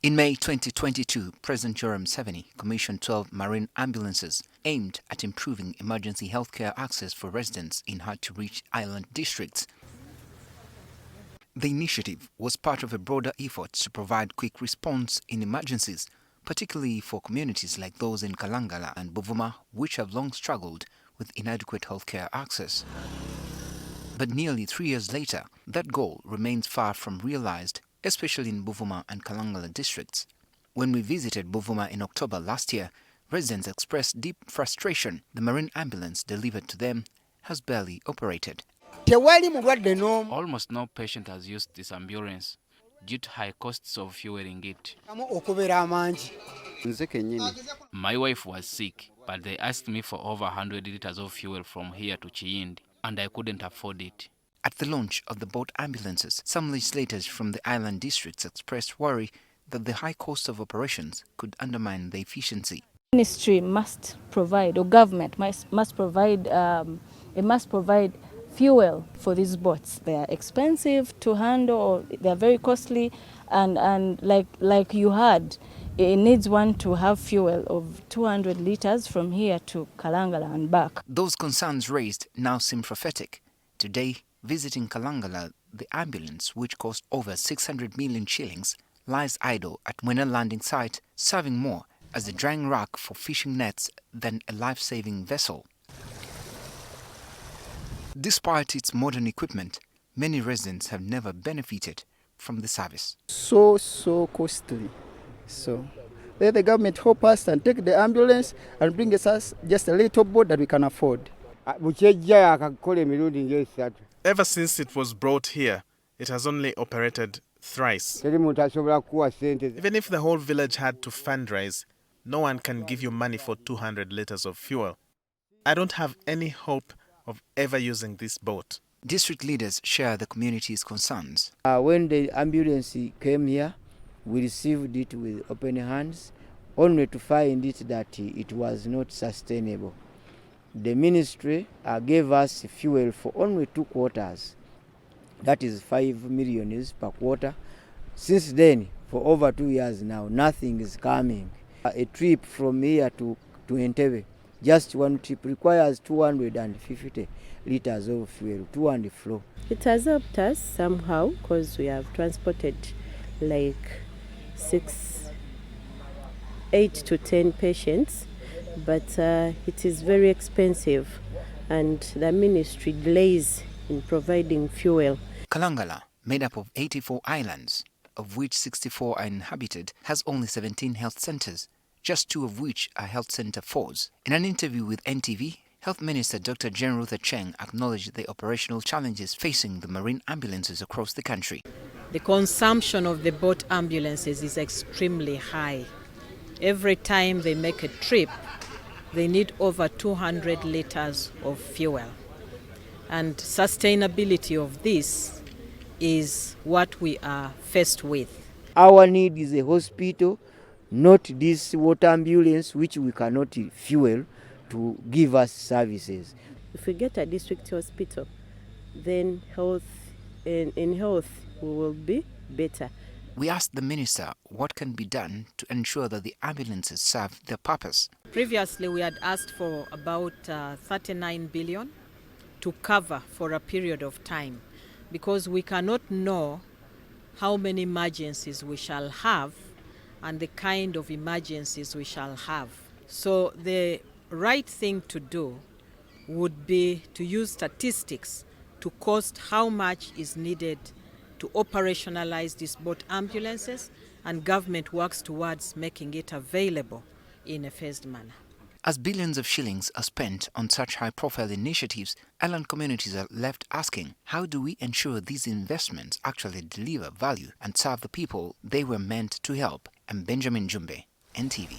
In May 2022, President Joram Museveni commissioned 12 marine ambulances aimed at improving emergency healthcare access for residents in hard-to-reach island districts. The initiative was part of a broader effort to provide quick response in emergencies, particularly for communities like those in Kalangala and Buvuma, which have long struggled with inadequate healthcare access. But nearly 3 years later, that goal remains far from realized, especially in Buvuma and Kalangala districts. When we visited Buvuma in October last year, residents expressed deep frustration. The marine ambulance delivered to them has barely operated. Almost no patient has used this ambulance due to high costs of fueling it. My wife was sick, but they asked me for over 100 liters of fuel from here to Chiyindi, and I couldn't afford it. At the launch of the boat ambulances, some legislators from the island districts expressed worry that the high cost of operations could undermine the efficiency. Ministry must provide, or government must provide, fuel for these boats. They are expensive to handle, or they are very costly, and like you heard, it needs one to have fuel of 200 liters from here to Kalangala and back. Those concerns raised now seem prophetic. Today, visiting Kalangala, the ambulance, which cost over 600 million shillings, lies idle at Mwena landing site, serving more as a drying rack for fishing nets than a life-saving vessel. Despite its modern equipment, many residents have never benefited from the service. So costly. So let the government help us and take the ambulance and bring us just a little boat that we can afford. Ever since it was brought here, it has only operated thrice. Even if the whole village had to fundraise, no one can give you money for 200 liters of fuel. I don't have any hope of ever using this boat. District leaders share the community's concerns. When the ambulance came here, we received it with open hands, only to find it that it was not sustainable. The ministry gave us fuel for only 2 quarters. That is 5 million per quarter. Since then, for over 2 years now, nothing is coming. A trip from here to Entebbe, just one trip requires 250 liters of fuel, to and fro. It has helped us somehow because we have transported like 8 to 10 patients, but it is very expensive and the ministry delays in providing fuel. Kalangala, made up of 84 islands, of which 64 are inhabited, has only 17 health centers, just 2 of which are Health Center 4s. In an interview with NTV, Health Minister Dr. Jane Ruth Acheng acknowledged the operational challenges facing the marine ambulances across the country. The consumption of the boat ambulances is extremely high. Every time they make a trip, they need over 200 liters of fuel. And sustainability of this is what we are faced with. Our need is a hospital, not this water ambulance which we cannot fuel to give us services. If we get a district hospital, then in health we will be better. We asked the minister what can be done to ensure that the ambulances serve their purpose. Previously, we had asked for about 39 billion to cover for a period of time, because we cannot know how many emergencies we shall have and the kind of emergencies we shall have. So the right thing to do would be to use statistics to cost how much is needed to operationalize these boat ambulances, and government works towards making it available in a phased manner. As billions of shillings are spent on such high-profile initiatives, island communities are left asking, how do we ensure these investments actually deliver value and serve the people they were meant to help? I'm Benjamin Jumbe, NTV.